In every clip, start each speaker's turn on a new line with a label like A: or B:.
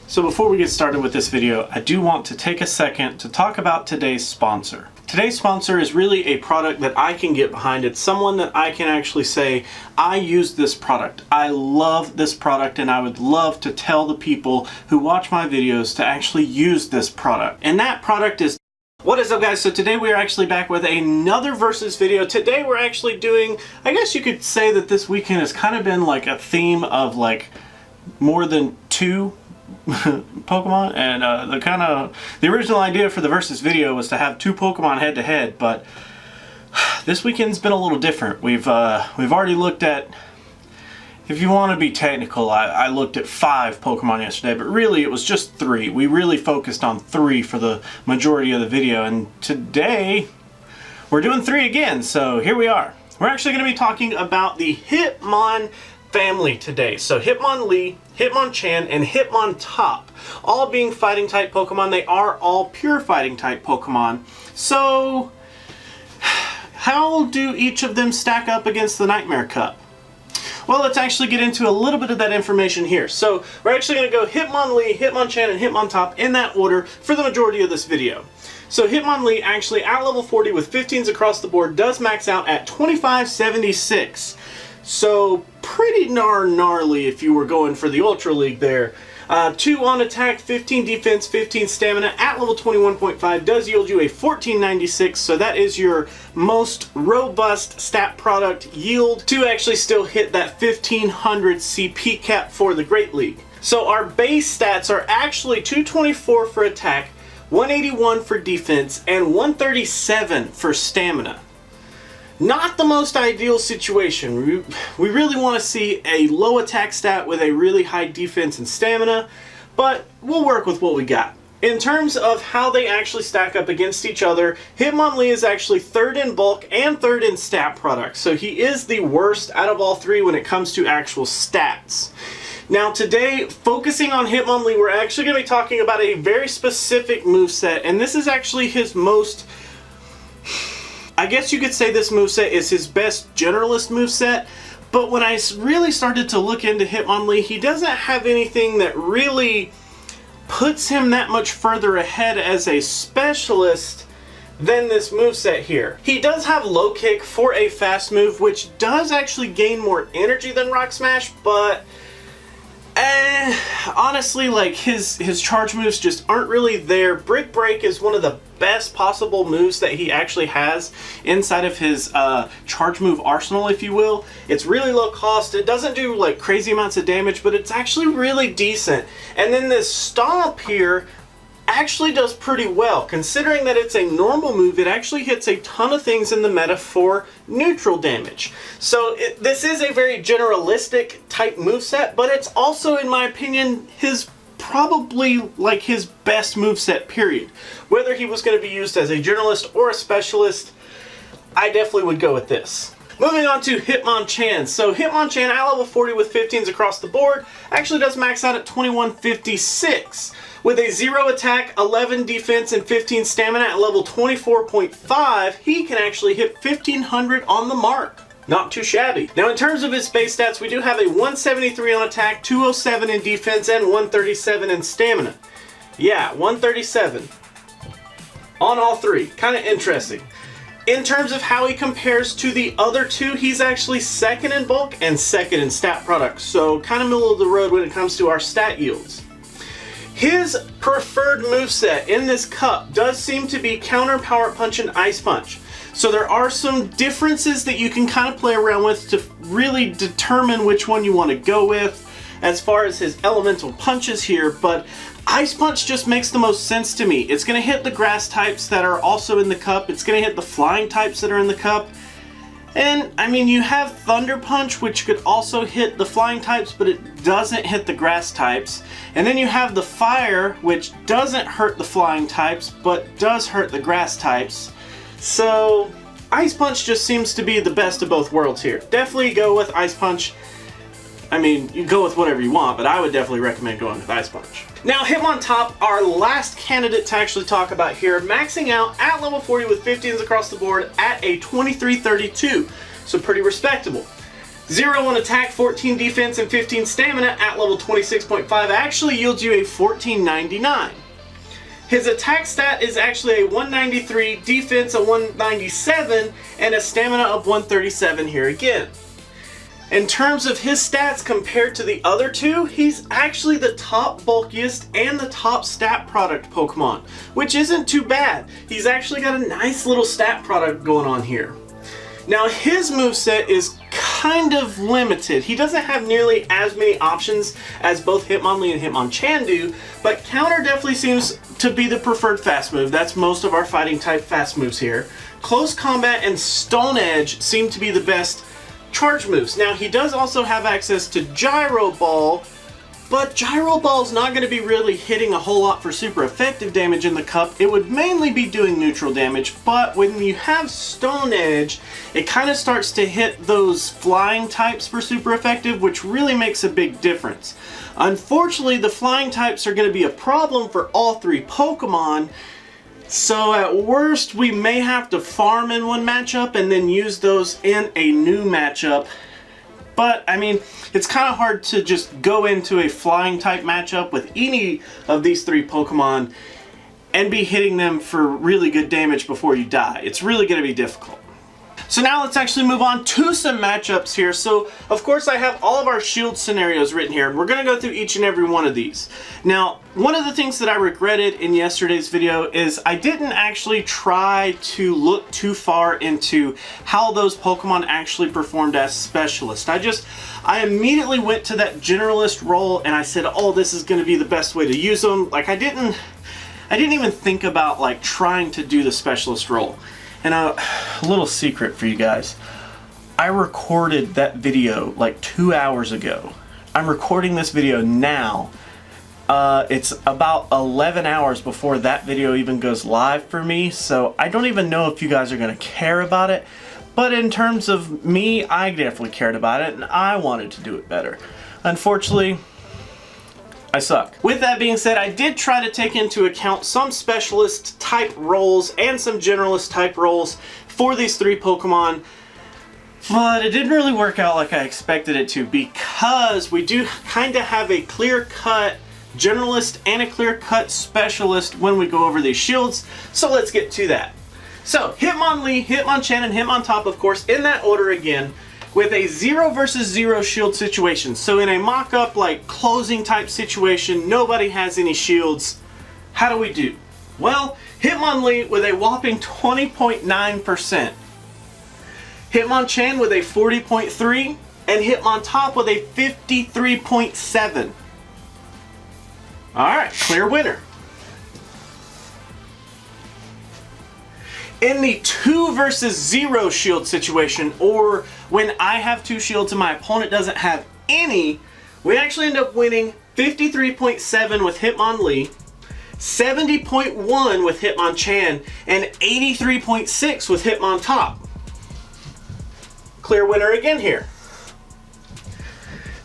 A: So before we get started with this video, I do want to take a second to talk about today's sponsor. Today's sponsor is really a product that I can get behind. It's someone that I can actually say, I use this product. I love this product and I would love to tell the people who watch my videos to actually use this product. And that product is... What is up, guys? So today we are actually back with another versus video. Today we're actually doing, I guess you could say that this weekend has kind of been like a theme of like more than two Pokemon, and the original idea for the versus video was to have two Pokemon head to head, but this weekend's been a little different. We've already looked at, if you want to be technical, I looked at 5 Pokemon yesterday, but really it was just 3. We really focused on 3 for the majority of the video, and today we're doing 3 again, so here we are. We're actually going to be talking about the Hitmon family today. So Hitmonlee, Hitmonchan, and Hitmontop, all being fighting type Pokemon. They are all pure fighting type Pokemon. So how do each of them stack up against the Nightmare Cup? Well, let's actually get into a little bit of that information here. So we're actually going to go Hitmonlee, Hitmonchan, and Hitmontop in that order for the majority of this video. So Hitmonlee actually at level 40 with 15s across the board does max out at 2576. So pretty gnarly if you were going for the Ultra League there. 2 on attack, 15 defense, 15 stamina at level 21.5 does yield you a 1496, so that is your most robust stat product yield to actually still hit that 1500 CP cap for the Great League. So our base stats are actually 224 for attack, 181 for defense, and 137 for stamina. Not the most ideal situation. We really want to see a low attack stat with a really high defense and stamina, but we'll work with what we got. In terms of how they actually stack up against each other, Hitmonlee is actually 3rd in bulk and 3rd in stat product, so he is the worst out of all 3 when it comes to actual stats. Now today, focusing on Hitmonlee, we're actually going to be talking about a very specific moveset, and this is actually his most... I guess you could say this moveset is his best generalist moveset, but when I really started to look into Hitmonlee, he doesn't have anything that really puts him that much further ahead as a specialist than this moveset here. He does have low kick for a fast move, which does actually gain more energy than Rock Smash, but honestly, like his charge moves just aren't really there. Brick Break is one of the best possible moves that he actually has inside of his charge move arsenal, if you will. It's really low cost. It doesn't do like crazy amounts of damage, but it's actually really decent. And then this Stomp here actually does pretty well. Considering that it's a normal move, it actually hits a ton of things in the meta for neutral damage. So this is a very generalistic type moveset, but it's also, in my opinion, probably like his best moveset, period. Whether he was going to be used as a generalist or a specialist, I definitely would go with this. Moving on to Hitmonchan. So Hitmonchan at level 40 with 15s across the board actually does max out at 2156. With a 0 attack, 11 defense, and 15 stamina at level 24.5, he can actually hit 1500 on the mark. Not too shabby. Now in terms of his base stats, we do have a 173 on attack, 207 in defense, and 137 in stamina. Yeah, 137 on all 3. Kind of interesting. In terms of how he compares to the other 2, he's actually 2nd in bulk and 2nd in stat product. So kind of middle of the road when it comes to our stat yields. His preferred moveset in this cup does seem to be Counter, Power Punch, and Ice Punch. So there are some differences that you can kind of play around with to really determine which one you want to go with as far as his elemental punches here, but Ice Punch just makes the most sense to me. It's going to hit the grass types that are also in the cup, it's going to hit the flying types that are in the cup, and I mean, you have Thunder Punch, which could also hit the flying types, but it doesn't hit the grass types. And then you have the Fire, which doesn't hurt the flying types, but does hurt the grass types. So Ice Punch just seems to be the best of both worlds here. Definitely go with Ice Punch. I mean, you go with whatever you want, but I would definitely recommend going with Ice Punch. Now, Hitmontop, our last candidate to actually talk about here, maxing out at level 40 with 15s across the board at a 2332, so pretty respectable. 0 on attack, 14 defense, and 15 stamina at level 26.5 actually yields you a 1499. His attack stat is actually a 193, defense a 197, and a stamina of 137 here again. In terms of his stats compared to the other two, he's actually the top bulkiest and the top stat product Pokemon, which isn't too bad. He's actually got a nice little stat product going on here. Now his moveset is kind of limited. He doesn't have nearly as many options as both Hitmonlee and Hitmonchan do, but Counter definitely seems to be the preferred fast move. That's most of our fighting type fast moves here. Close Combat and Stone Edge seem to be the best charge moves. Now he does also have access to Gyro Ball, but Gyro Ball's not going to be really hitting a whole lot for super effective damage in the cup. It would mainly be doing neutral damage, but when you have Stone Edge, it kind of starts to hit those flying types for super effective, which really makes a big difference. Unfortunately, the flying types are going to be a problem for all three Pokemon, so at worst we may have to farm in one matchup and then use those in a new matchup. But, I mean, it's kind of hard to just go into a flying type matchup with any of these three Pokemon and be hitting them for really good damage before you die. It's really going to be difficult. So now let's actually move on to some matchups here. So, of course, I have all of our shield scenarios written here, and we're going to go through each and every one of these. Now, one of the things that I regretted in yesterday's video is I didn't actually try to look too far into how those Pokemon actually performed as specialists. I immediately went to that generalist role and I said, oh, this is going to be the best way to use them. Like, I didn't even think about like trying to do the specialist role. And a little secret for you guys, I recorded that video like 2 hours ago. I'm recording this video now. It's about 11 hours before that video even goes live for me, so I don't even know if you guys are going to care about it. But in terms of me, I definitely cared about it, and I wanted to do it better. Unfortunately, I suck. With that being said, I did try to take into account some specialist type roles and some generalist type roles for these three Pokemon, but it didn't really work out like I expected it to, because we do kind of have a clear-cut generalist and a clear-cut specialist when we go over these shields, so let's get to that. So, Hitmonlee, Hitmonchan, and Hitmontop, of course, in that order again, with a 0 versus 0 shield situation. So in a mock-up, like, closing type situation, nobody has any shields. How do we do? Well, Hitmonlee with a whopping 20.9%. Hitmonchan with a 40.3%, and Hitmontop with a 53.7%. Alright, clear winner. In the 2 versus 0 shield situation, or when I have 2 shields and my opponent doesn't have any, we actually end up winning 53.7 with Hitmonlee, 70.1 with Hitmonchan, and 83.6 with Hitmontop. Clear winner again here.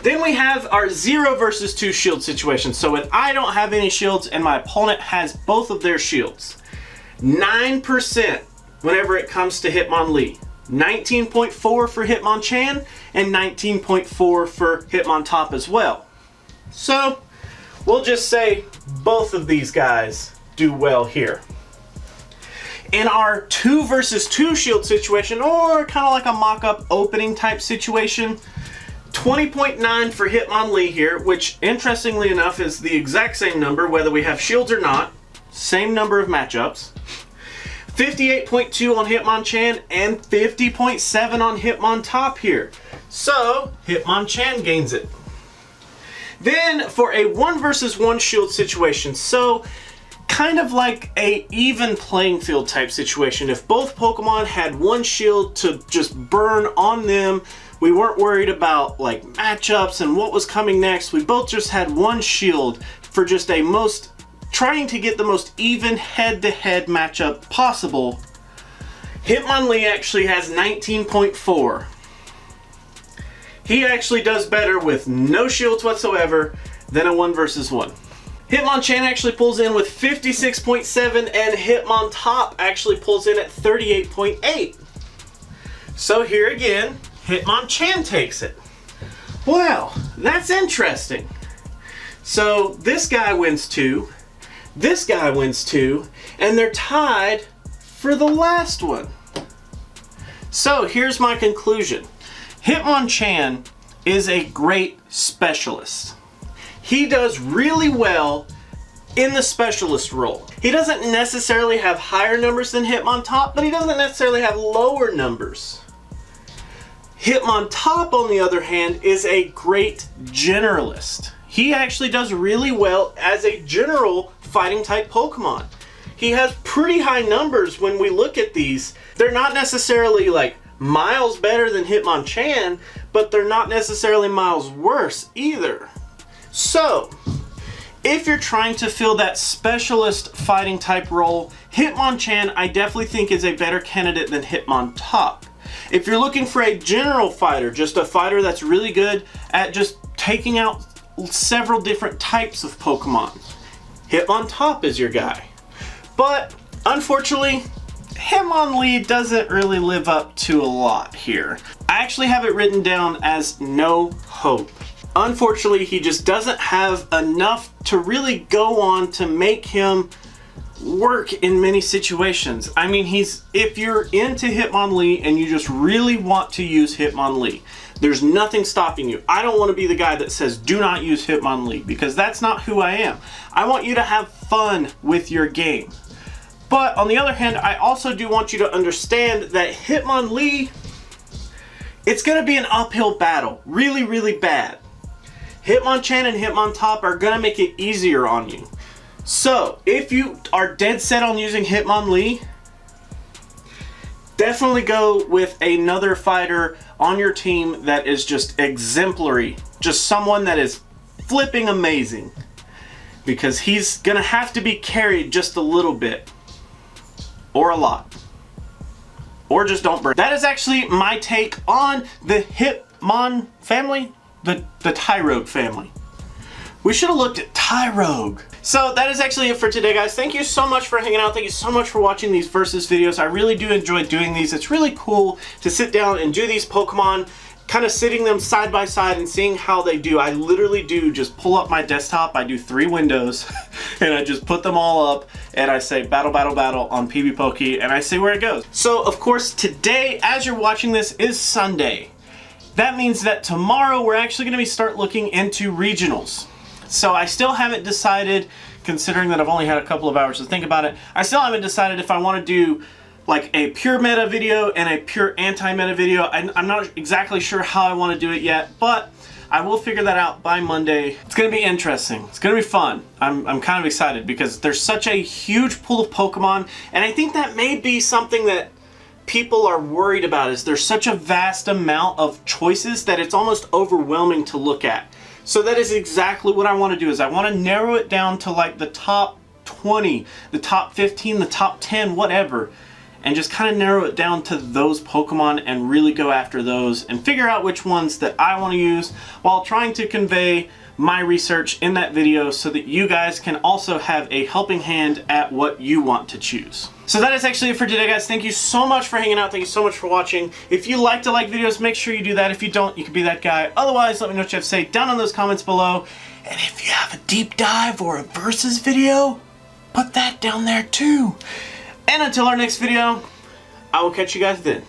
A: Then we have our 0 versus 2 shield situation. So when I don't have any shields and my opponent has both of their shields, 9% whenever it comes to Hitmonlee, 19.4 for Hitmonchan, and 19.4 for Hitmontop as well. So we'll just say both of these guys do well here. In our 2 versus 2 shield situation, or kind of like a mock-up opening type situation, 20.9 for Hitmonlee here, which interestingly enough is the exact same number whether we have shields or not. Same number of matchups. 58.2 on Hitmonchan and 50.7 on Hitmontop here. So, Hitmonchan gains it. Then, for a 1 versus 1 shield situation, so kind of like a even playing field type situation. If both Pokemon had one shield to just burn on them, we weren't worried about like matchups and what was coming next. We both just had one shield for just trying to get the most even head-to-head matchup possible. Hitmonlee actually has 19.4. He actually does better with no shields whatsoever than a 1 versus 1. Hitmonchan actually pulls in with 56.7 and Hitmontop actually pulls in at 38.8. So here again, Hitmonchan takes it. Well, that's interesting. So this guy wins 2, this guy wins 2, and they're tied for the last one. So here's my conclusion. Hitmonchan is a great specialist. He does really well in the specialist role. He doesn't necessarily have higher numbers than Hitmontop, but he doesn't necessarily have lower numbers. Hitmontop, on the other hand, is a great generalist. He actually does really well as a general fighting type Pokemon. He has pretty high numbers when we look at these. They're not necessarily like miles better than Hitmonchan, but they're not necessarily miles worse either. So, if you're trying to fill that specialist fighting type role, Hitmonchan I definitely think is a better candidate than Hitmontop. If you're looking for a general fighter, just a fighter that's really good at just taking out several different types of Pokemon, Hitmontop is your guy. But unfortunately, Hitmonlee doesn't really live up to a lot here. I actually have it written down as no hope. Unfortunately, he just doesn't have enough to really go on to make him work in many situations. I mean, if you're into Hitmonlee and you just really want to use Hitmonlee, there's nothing stopping you. I don't want to be the guy that says do not use Hitmonlee, because that's not who I am. I want you to have fun with your game. But on the other hand, I also do want you to understand that Hitmonlee, it's going to be an uphill battle. Really, really bad. Hitmonchan and Hitmontop are going to make it easier on you. So, if you are dead set on using Hitmonlee, definitely go with another fighter on your team that is just exemplary. Just someone that is flipping amazing. Because he's going to have to be carried just a little bit. Or a lot. Or just don't burn. That is actually my take on the Hitmon family. The Tyrogue family. We should have looked at Tyrogue. So that is actually it for today, guys. Thank you so much for hanging out. Thank you so much for watching these versus videos. I really do enjoy doing these. It's really cool to sit down and do these Pokemon, kind of sitting them side by side and seeing how they do. I literally do just pull up my desktop. I do 3 windows and I just put them all up and I say battle, battle, battle on PB Poke and I see where it goes. So of course today, as you're watching this, is Sunday. That means that tomorrow we're actually going to start looking into regionals. So I still haven't decided, considering that I've only had a couple of hours to think about it, I still haven't decided if I want to do like a pure meta video and a pure anti-meta video. I'm not exactly sure how I want to do it yet, but I will figure that out by Monday. It's going to be interesting. It's going to be fun. I'm kind of excited because there's such a huge pool of Pokemon, and I think that may be something that people are worried about, is there's such a vast amount of choices that it's almost overwhelming to look at. So that is exactly what I want to do, is I want to narrow it down to like the top 20, the top 15, the top 10, whatever, and just kind of narrow it down to those Pokemon and really go after those and figure out which ones that I want to use while trying to convey my research in that video so that you guys can also have a helping hand at what you want to choose. So that is actually it for today, guys. Thank you so much for hanging out. Thank you so much for watching. If you like to like videos, make sure you do that. If you don't, you can be that guy. Otherwise, let me know what you have to say down in those comments below. And if you have a deep dive or a versus video, put that down there too. And until our next video, I will catch you guys then.